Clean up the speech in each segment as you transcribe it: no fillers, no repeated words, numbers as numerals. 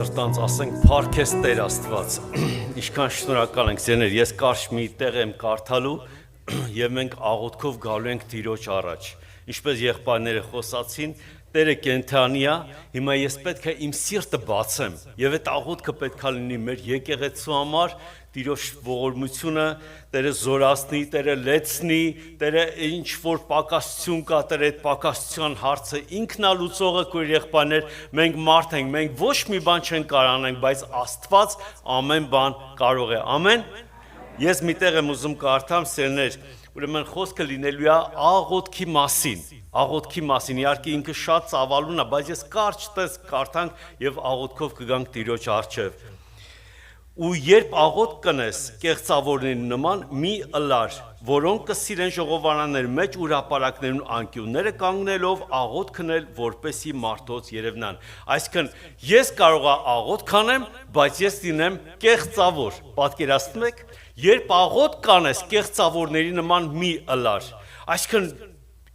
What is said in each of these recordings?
Սրտանց ասենք փառքես Տեր Աստված, ինչքան շնորհակալ ենք ձեներ, ես կարճ մի տեղ եմ կարդալու եւ մենք աղոթքով գալու ենք Տիրոջ առաջ, ինչպես եղբայրները խոսացին, Տերը կենթանի է, հիմա ես պետք է իմ սիրտը բացեմ եւ այդ աղոթքը պետք է լինի մեր եկեղեցու համար, Տիրոջ ողորմությունը, Տերը զորացնի, Տերը լեցնի, Տերը ինչ որ պակասություն կա, Տերը այդ պակասության հարցը ինքն է լուծողը, քույր եղբայրներ, մենք մարդ ենք, մենք ոչ մի բան չենք կարող անենք, բայց Աստված ամեն բան կարող է։ Ամեն։ Ես մի տեղ եմ ուզում կարդամ, սերներ, ուրեմն խոսքը լինելու է աղոթքի մասին, իհարկե ինքը շատ ծավալուն է, բայց ես կարճ տես կարդանք եւ աղոթքով կգանք Տիրոջ առջև։ Ու երբ աղոթք կնես կեղծավորների նման մի ըլլար, որոնք կսիրեն ժողովարանների մեջ ուրապարակներուն անկյունները կանգնելով աղոթք քնել, որպեսի մարդոց երևնան։ Այսինքն ես կարող եմ աղոթք անեմ, բայց ես լինեմ կեղծավոր։ Պատկերացնում եք, երբ աղոթք կանես կեղծավորների նման մի ըլլար, այսինքն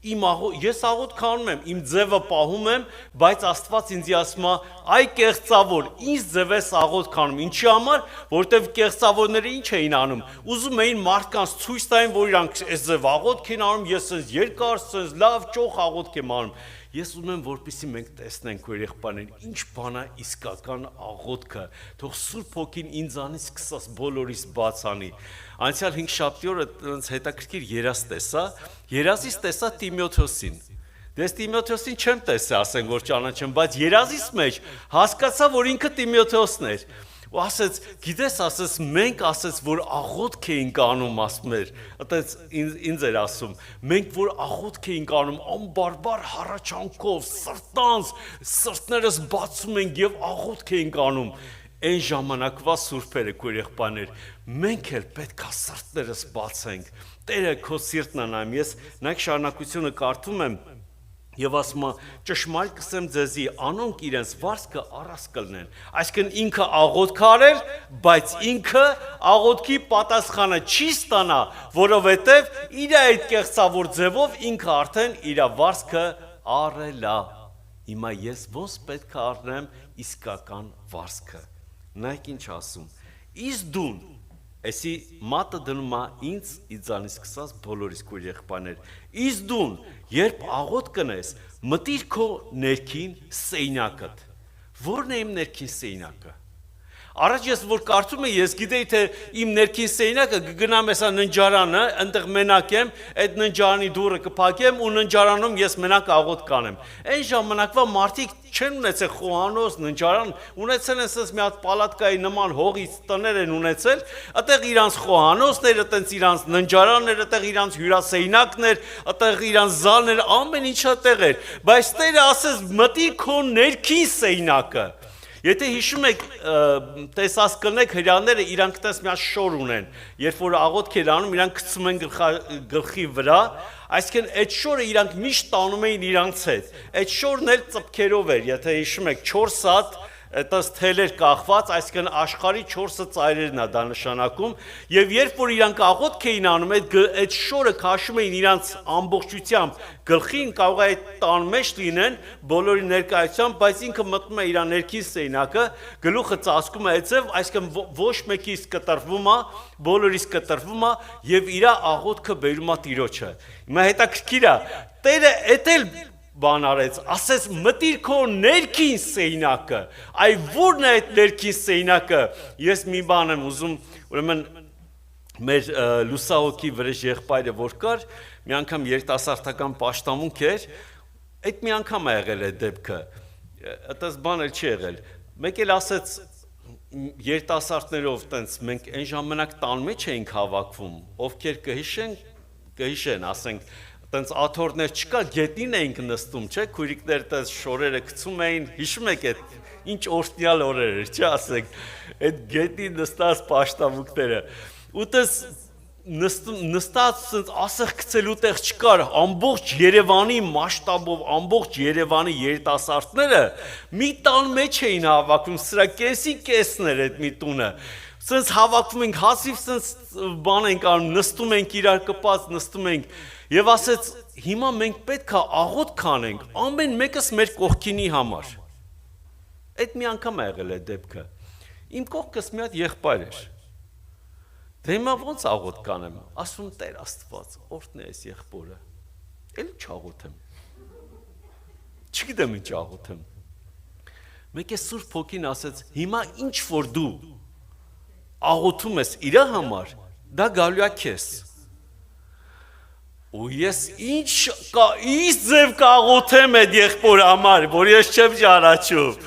ես աղոթք անում եմ, իմ ձևը պահում եմ, բայց Աստված ինձ ասում է, այ կեղծավոր, ինձ ձև ես աղոթք անում, ինչի համար, որովհետև կեղծավորները ինչ էին անում, ուզում էին մարդկանց ցույց տային, որ իրանք այս ձև աղոթք են անում, ես այս երկար, այս լավ ճոխ աղոթք եմ անում։ Ես ուզում եմ, որպեսզի մենք տեսնենք, քույր եղբայրներ, ինչ բան է իսկական աղոթքը, թող Սուրբ Հոգին ինձանից սկսած բոլորիս բաց անի։ Անցյալ 5 շաբթի օրը այնց հետաքրքիր երազ տեսա, երազից տեսա Տիմոթեոսին։ Դες Տիմոթեոսին չեմ տեսա, ասենք որ ճանաչեմ, բայց երազից մեջ հասկացա, որ ինքը Տիմոթեոսն էր։ Ու ասեց, գիտես, ասեց, մենք ասեց, որ աղոթք էինք անում, ասում էր, այդպես ինձ էր ասում, մենք որ աղոթք էինք անում, անբարբար հառաչանքով, սրտներս բացում ենք եւ աղոթք էինք անում։ Այն ժամանակվա սուրբերը, քույր եղբայրներ, մենք էլ պետք է սրտներս բացենք։ Տերը քո սիրտն անայմ, ես նայեք շարունակությունը կարդում եմ Եվ ասում է, ճշմարիտ կսեմ ձեզի, անոնք իրենց վարձքը առած կլնեն։ Այսինքն ինքը աղոթք արել, բայց ինքը աղոթքի պատասխանը չի ստանա, որովհետև իր այդ կեղծավոր ձևով ինքը արդեն իր վարձքը առել է։ Հիմա ես ոնց պետք է առնեմ իսկական վարձքը։ Նայեք ինչ ասում։ Իսկ դուն Էսի մատը դնում է ինձ իձանից սկսած բոլորիս քույր եղբայրներ։ Իսկ դուն, երբ աղոթք կնես, մտիր քո ներքին սեյնակդ։ Որն է իմ ներքին սեյնակը։ Առաջ ես որ կարդում եմ, ես գիտեի թե իմ ներքին սեյնակը կգնամ հեսա ննջարանը, այնտեղ մենակ եմ, այդ ննջարանի դուռը կփակեմ ու ննջարանում ես մենակ աղոթք կանեմ։ Այն ժամանակվա մարդիկ չեն ունեցել խոհանոց, ննջարան, ունեցել են ասես մի հատ պալատկայի նման հողից տներ են ունեցել, այդտեղ իրանց խոհանոցներ, այդտեղ իրանց ննջարաններ, այդտեղ իրանց հյուրասեյնակներ, այդտեղ իրանց զալներ, ամեն ինչը այդտեղ էր, բայց Տերը ասես մտի քո ներքին սեյնակը։ Եթե հիշում եք, տեսած կլնեք հրյաները իրանք տես մի հատ շոր ունեն, երբ որ աղոթք են անում, իրանք գցում են գլխի վրա, այսինքն այդ շորը իրանք միշտ տանում էին իրանց հետ, այդ շորն էլ ծպքերով էր, եթե հիշում եք 4 հատ այդպես թելեր կախված, այսինքն աշխարհի 4 ծայրերն է դա նշանակում, եւ երբ որ իրանք աղոթք էին անում, այդ շորը քաշում էին իրանց ամբողջությամբ գլխին, կարող է այդ տան մեջ լինեն բոլորի ներկայությամբ, բայց ինքը մտնում է իր ներքին սեյնակը, գլուխը ծածկում է այդպես, այսինքն ոչ մեկից կտրվում է, բոլորից կտրվում է եւ իր աղոթքը բերում է Տիրոջը։ Հիմա հետաքրքիր է, Տերը էտել բան արեց, ասեց մտիր քո ներքին սեյնակը, այ որն է այդ ներքին սեյնակը, ես մի բան եմ ուզում, ուրեմն մեր լուսահոգի վրեժ եղբայրը որ կար, մի անգամ երիտասարդական պաշտամունք էր, այդ մի անգամ է եղել այդ դեպքը, այդպես բան էլ չի եղել, մեկ էլ ասեց երիտասարդներով տենց մենք այն ժամանակ տան մեջ էինք հավաքվում, ովքեր կհիշեն, ասենք տենց աթոռներ չկա, գետնին էինք նստում, չէ, քույրիկներ տես շորերը գցում էին, հիշում եք այդ ինչ օրհնյալ օրեր էր, չէ, ասենք, այդ գետնին նստած պաշտամունքները, ու տես նստած ասեղ գցելու տեղ չկար, ամբողջ Երևանի մասշտաբով, ամբողջ Երևանի երիտասարդները մի տան մեջ էին հավաքվում, սրա կեսներ այդ մի տունը, սենց հավաքվում ենք, հազիվ սենց բան ենք անում, նստում ենք իրար կպած, նստում ենք, եւ ասեց հիմա մենք պետք է աղոթք անենք ամեն մեկս մեր կողքինի համար Այդ մի անգամ ա եղել է դեպքը։ Իմ կողքս մի հատ եղբայր էր։ Դե հիմա ոնց աղոթ կանեմ։ Ասում Տեր Աստված, օրհն է այս եղբորը։ Էլ չաղոթեմ։ Չգիտեմ ինչ աղոթեմ։ Մեկ է Սուրբ Հոգին ասեց, հիմա ինչ որ դու աղոթում ես իր համար, դա գալու է քեզ։ Ու ես ինչ ձև կաղոթեմ այդ եղբորի համար, որ ես չեմ ճանաչում։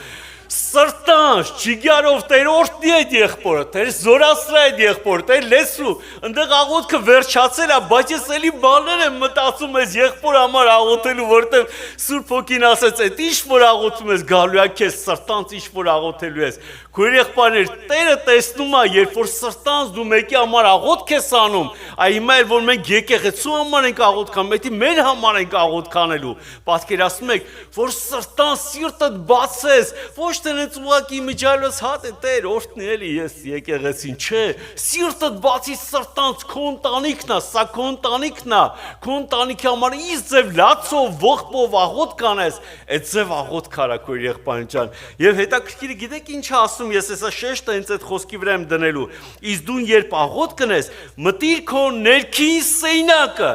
Սրտանց, ճիգարով Տեր օրհնի այդ եղբորը, Տեր զորացրա այդ եղբորը, Տեր լեսու, ընդեղ աղոթքը վերջացել է, բայց ես էլի բաներ եմ մտածում այս եղբորի համար աղոթելու, որտեղ Սուրբ Հոգին ասեց, այդ ինչ որ աղոթում ես գալու է քեզ, սրտանց ինչ որ աղոթելու ես։ Քույր եղբայրներ, Տերը տեսնում է, երբ որ սրտանց դու մեկի համար աղոթք ես անում, այ հիմա էլ որ մենք եկեղեցու համար ենք աղոթք անում, դա մեր համար ենք աղոթք անելու։ Պատկերացնում եք, որ սրտանց սիրտդ բացես, ոչ թե նենց ուղակի միջալոց հատ է Տեր օրհնի էլի ես եկեղեցին, չէ, սիրտդ բացի սրտանց քո ընտանիքն է, սա քո ընտանիքն է, քո ընտանիքի համար ինչ ձև լացով, ողբով աղոթք կանես, այդ ձև աղոթք արա քույր եղբայր ջան։ Եվ հետաքրքիրը գիտեք ինչ ասում, ես հեսա շեշտը հենց այդ խոսքի վրա եմ դնելու։ Իսկ դու երբ աղոթք կնես, մտիր քո ներքին սեյնակը։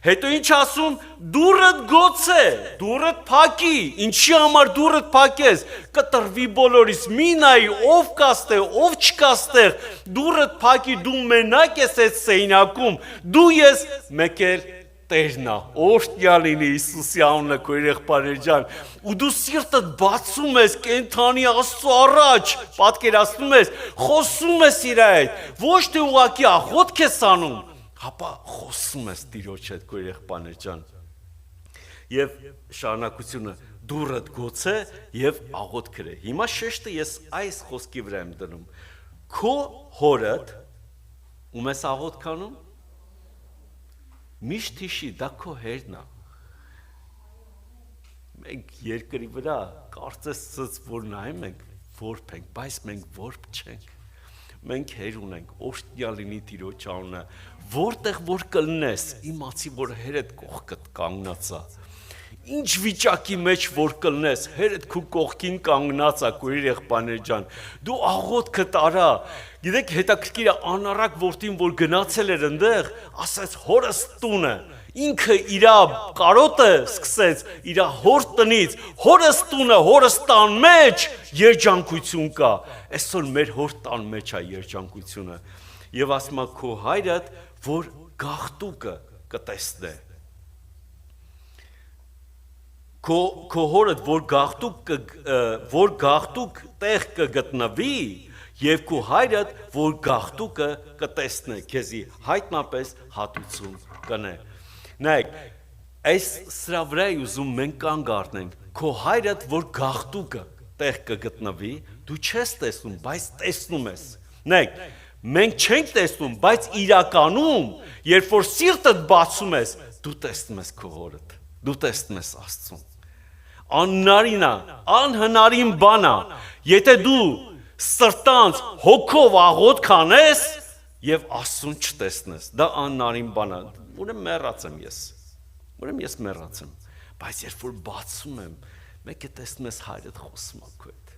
Հետո ինչ ասում, դուրդ գոցե, դուրդ փակի, ինչի համար դուրդ փակես, կտրվի բոլորիս, մի նայի, ով կաստե, ով չկաստեղ, դուրդ փակի, դու մենակ ես այդ սեյնակում, դու ես մեկ էլ Տերն է, օրհնյալ լինի Հիսուսի անունը քույր եղբայր ջան, ու դու սիրտդ բացում ես կենդանի Աստծո առաջ, պատկերացնում ես, խոսում ես իր հետ, ոչ թե ուղղակի աղոթք ես անում, հապա խոսում ես Տիրոջ հետ քույր եղբայր ջան։ Եվ շարունակությունը դուրդ գոցե եւ աղոթք գրե։ Հիմա շեշտը ես այս խոսքի վրա եմ դնում։ Քո հորդ ում ես աղոթք անում։ Միշտ հիշի, դա քո հերն է։ Մենք երկրի վրա կարծես որ նայում ենք որբ ենք, բայց մենք որբ չենք։ Մենք հեր ունենք, օրհնյալ լինի Տիրոջ անունը, որտեղ որ կլնես, իմացի որ հերդ կողքդ կանգնած է։ Ինչ վիճակի մեջ որ կլնես, հերդ քու կողքին կանգնած է քույր եղբայր ջան։ Դու աղոթքդ արա։ Գիտեք հետաքրքիր է անառակ որդին որ գնացել էր այնտեղ, ասաց հորս տունը։ Ինքը իր կարոտը սկսեց իր հոր տնից, հորս տունը, հորս տան մեջ երջանկություն կա։ Այսօր մեր հոր տան մեջ է երջանկությունը։ Եվ ասում է քո հայրդ, որ գաղտուկը կտեսնե։ Քո հորդ, որ գաղտուկ տեղ կգտնվի, եւ քո հայրդ, որ գաղտուկը կտեսնե, քեզի հայտնապես հատուցում կնե։ Նայեք, այս սրա վրա ուզում մենք կանգ առնենք, քո հայրդ, որ գաղտուկը տեղ կգտնվի, դու չես տեսնում, բայց տեսնում ես։ Նայեք, մենք չենք տեսնում, բայց իրականում, երբ որ սիրտդ բացում ես, դու տեսնում ես քո հորդ, դու տեսնում ես Աստծուն։ Անհնարին է, անհնարին բան է, եթե դու սրտանց հոգով աղոթք անես եւ Աստծուն չտեսնես, դա անհնարին բան է, ուրեմն ես մեռած եմ, բայց երբ որ բացում եմ, մեկ է տեսնում ես հայրդ խոսում է քո հետ,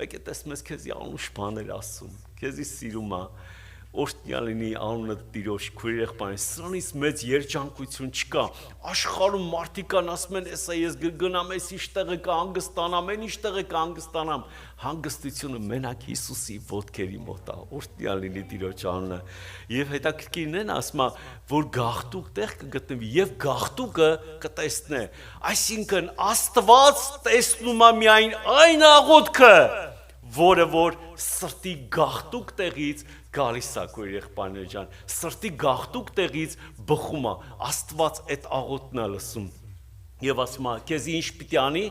մեկ է տեսնում ես քեզի անուշ բաներ ասում, քեզի սիրում է, օրհնյալ լինի անունը Տիրոջ քույր եղբայր, սրանից մեծ երջանկություն չկա։ Աշխարհում մարդիկ կան ասում են, «Էսա ես գնամ, էս ինչ տեղը կհանգստանամ, այն ինչ տեղը կհանգստանամ»։ Հանգստությունը մենակ Հիսուսի ոտքերի մոտ է, օրհնյալ լինի Տիրոջ անունը։ Եվ հետաքրքիրն են ասում է, որ գաղտուկ տեղ կգտնվի եւ գաղտուկը կտեսնե։ Այսինքն Աստված տեսնում է միայն այն աղոթքը, որը որ սրտի գաղտուկ տեղից գալիս է քույր եղբայր ջան, սրտի գաղտուկ տեղից բխում է, Աստված այդ աղոթքն է լսում։ Եվ ասում է, քեզի ինչ պիտի անի,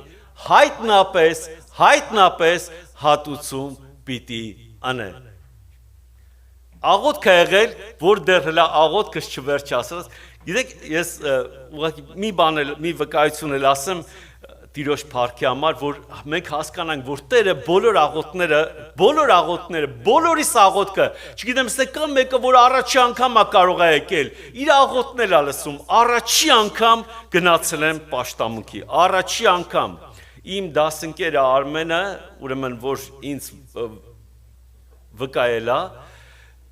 հայտնապես հատուցում պիտի անե։ Աղոթք է եղել, որ դեռ հլա աղոթքս չվերջացրած, գիտեք, ես ուղղակի մի վկայություն էլ ասեմ, Տիրոջ փառքի համար, որ մենք հասկանանք, որ Տերը բոլոր աղոթքները, բոլորիս աղոթքը, չգիտեմ, ստե կա մեկը, որ առաջի անգամ է կարող է եկել, իր աղոթքն էլ է լսում, առաջի անգամ գնացել եմ պաշտամունքի, առաջի անգամ, Իմ դասընկերը Արմենը, ուրեմն որ ինձ վկայել է,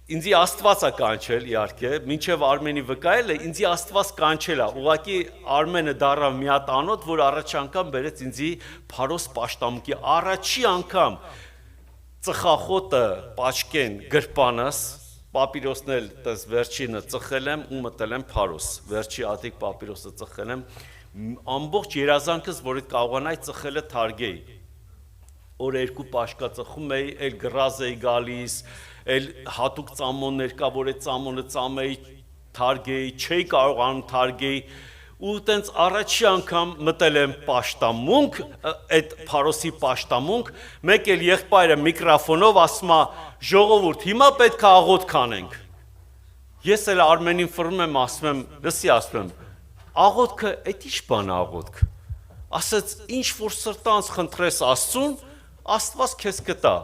ինձի Աստվածա կանչել իհարկե, մինչև Արմենի վկայելը ինձի Աստված կանչել է, ուղղակի Արմենը դառավ մի հատ անոթ, որ առաջի անգամ բերեց ինձի Փարոս Պաշտամունքի, առաջի անգամ ծխախոտը պաչկեն գրպանս, պապիրոսն էլ տես վերջինը ծխել եմ ու մտել եմ Փարոս, վերջի ատիկ պապիրոսը ծխել եմ, ամբողջ երազանքս, որ այդ կարողանայի ծխելը թարգեի, օր երկու պաշկա ծխում էի, էլ գրազ էի գալիս, էլ հատուկ ծամոններ կա, որ այդ ծամոնը ծամեի թարգեի, չէի կարողանում թարգեի, ու տենց առաջի անգամ մտել եմ պաշտամունք, այդ Փարոսի պաշտամունք, մեկ էլ եղբայրը միկրոֆոնով ասում է, ժողովուրդ, հիմա պետք է աղոթք անենք։ Ես էլ Արմենին ֆռում եմ, ասում եմ, լսի ասում եմ, աղոթքը, այդ ի՞նչ բան է աղոթք։ Ասաց, ինչ որ սրտանց խնդրես Աստծուն, Աստված քեզ կտա։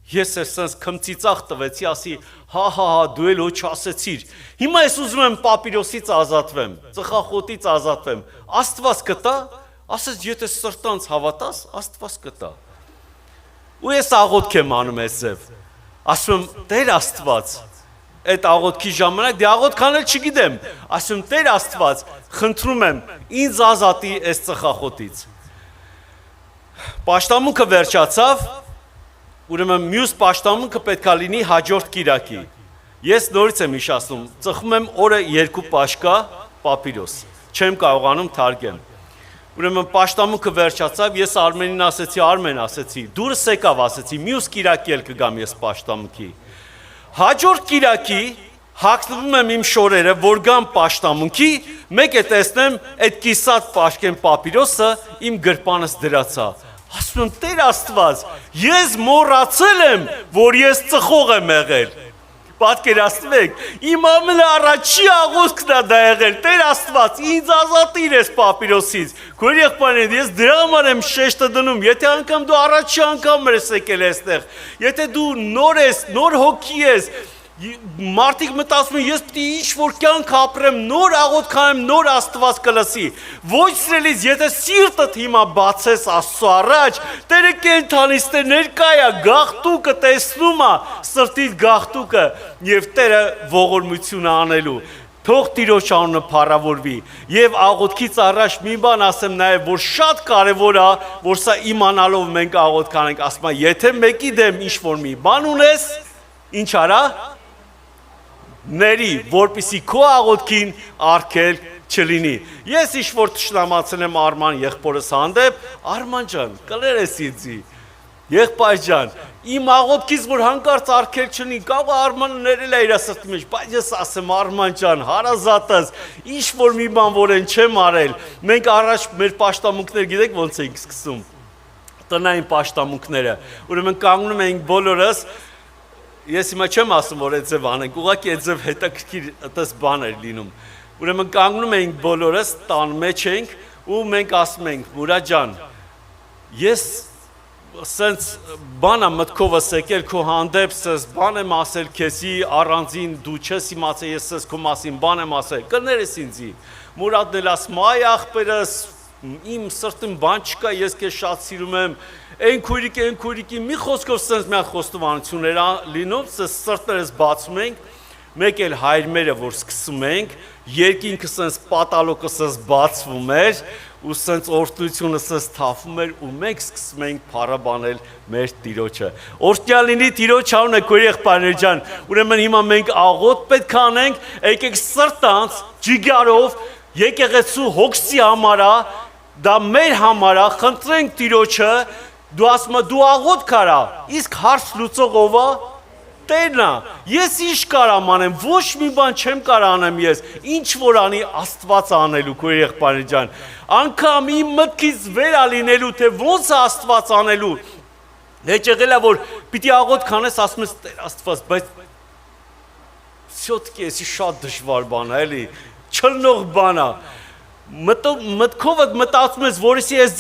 Ես էլ սենց քմծիծաղ տվեցի, ասի, հա, դու էլ ոչ ասեցիր։ Հիմա ես ուզում եմ պապիրոսից ազատվեմ, ծխախոտից ազատվեմ։ Աստված կտա, ասես եթե սրտանց հավատաս, Աստված կտա։ Ու ես աղոթք եմ անում այս ձև։ Ասում եմ, Տեր Աստված, այդ աղոթքի ժամանակ դե աղոթք անել չգիտեմ, ասում Տեր Աստված, խնդրում եմ, ինձ ազատի այս ծխախոտից։ Պաշտամունքը վերջացավ, ուրեմն մյուս պաշտամունքը պետք է լինի հաջորդ կիրակի։ Ես նորից եմ հիշացնում, ծխում եմ օրը 2 պաշկա պապիրոս, չեմ կարողանում թարգեմ։ Ուրեմն պաշտամունքը վերջացավ, ես Արմենին ասեցի, Արմեն ասեցի, դուրս եկավ ասեցի, մյուս կիրակի էլ կգամ ես պաշտամունքի։ Հաջորդ կիրակի հագնվում եմ իմ շորերը, որ գամ պաշտամունքի, մեկ է տեսնեմ այդ կիսատ պաշկեն պապիրոսը իմ գրպանս դրացա։ Ասում եմ, Տեր Աստված, ես մոռացել եմ, որ ես ծխող եմ եղել։ Պատկերացնեք, իմ ամենաառաջի աղոթքն է դա եղել, Տեր Աստված, ինձ ազատիր այս պապիրոսից։ Քույր եղբայրներ, ես դրա համար եմ շեշտը դնում, եթե անգամ դու առաջի անգամ ես եկել այստեղ, եթե դու նոր ես, նոր հոգի ես, մարդիկ մտածում են, ես պիտի ինչ-որ կյանք ապրեմ, նոր աղոթք անեմ, նոր Աստված կլսի։ Ոչ սիրելիս, եթե սիրտդ հիմա բացես Աստծո առաջ, Տերը կենդանից Տեր ներկա է, գաղթուկը տեսնում է, սրտիդ գաղթուկը եւ Տերը ողորմություն անելու։ Թող Տիրոջ անունը փառավորվի եւ աղոթքից առաջ մի բան ասեմ նաեւ, որ շատ կարեւոր է, որ սա իմանալով մենք աղոթք անենք, ասում եմ, եթե մեկի դեմ ինչ-որ մի բան ունես, ինչ արա ների, որպիսի քո աղոթքին արգել չլինի։ Ես ինչ-որ թշնամացել եմ Արման եղբորս հանդեպ, Արման ջան, կներես ինձի, եղբայր ջան, իմ աղոթքից որ հանկարծ արգել չլինի, կարող է Արմանը ներել է իր սրտի մեջ, բայց ես ասեմ Արման ջան, հարազատս, ինչ-որ մի բան որ են չեմ արել, մենք առաջ մեր պաշտամունքներ գիտեք ոնց էինք սկսում, տնային պաշտամունքները, ուրեմն կանգնում էինք բոլորս. Ես հիմա չեմ ասում, որ այդ ձև անենք, ուղղակի այդ ձև հետաքրքիր այդպես բան էր լինում։ Ուրեմն կանգնում էինք բոլորս, տան մեջ էինք ու մենք ասում էինք, Մուրադ ջան, ես սենց բան եմ մտքովս եկել քո հանդեպ, սենց բան եմ ասել քեզի առանձին, դու չես իմացել, ես սենց քո մասին բան եմ ասել, կներես ինձի։ Մուրադն էլ ասում, այ աղբերս, իմ սրտում բան չկա, ես քեզ շատ սիրում եմ, այն քույրիկի, մի խոսքով սենց մի խոստովանություններ լինում, սենց սրտներս բացում ենք, մեկ էլ հայրմերը, որ սկսում ենք, երկինքը սենց պատալոկը սենց բացվում էր, ու սենց օրհնությունը սենց թափում էր, ու մենք սկսում ենք փառաբանել մեր Տիրոջը։ Օրհնյալ լինի Տիրոջ անունը, քույր եղբայրներ ջան, ուրեմն հիմա մենք աղոթք պետք է անենք, եկեք սրտանց, ջիգարով, եկեղեցու հոգսի համար է, դա մեր համար է, խնդրենք Տիրոջը, դու ասում ես դու աղոթք արա, իսկ հարց լուծող ով է? Տերն է, ես ինչ կարամ անեմ, ոչ մի բան չեմ կարող անեմ ես, ինչ որ անի Աստված անելու, քույր եղբայր ջան, անգամ իմ մտքից վեր ալինելու, թե ոնց է Աստված անելու, հետ եղել է, որ պիտի աղոթք անես, ասում ես Տեր Աստված, բայց всё-таки էսի շատ դժվար բան է, էլի, չլնող բան է, մտքովդ մտածում ես, որիսի այս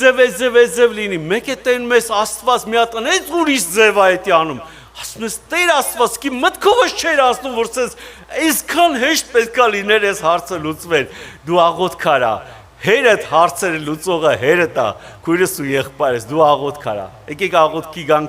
ձև լինի, մեկ է տենում ես Աստված մի հատ անեց ուրիշ ձև է էտի անում, ասում ես Տեր Աստված, կի մտքովս չէր ասում, որ սենց այսքան հեշտ պետք է լիներ այս հարցը լուծվեր, դու աղոթք արա, Հերդ հարցերը լուծողը հերդ է, քույրս ու եղբայրս, դու աղոթք արա։ Եկեք աղոթքի գանք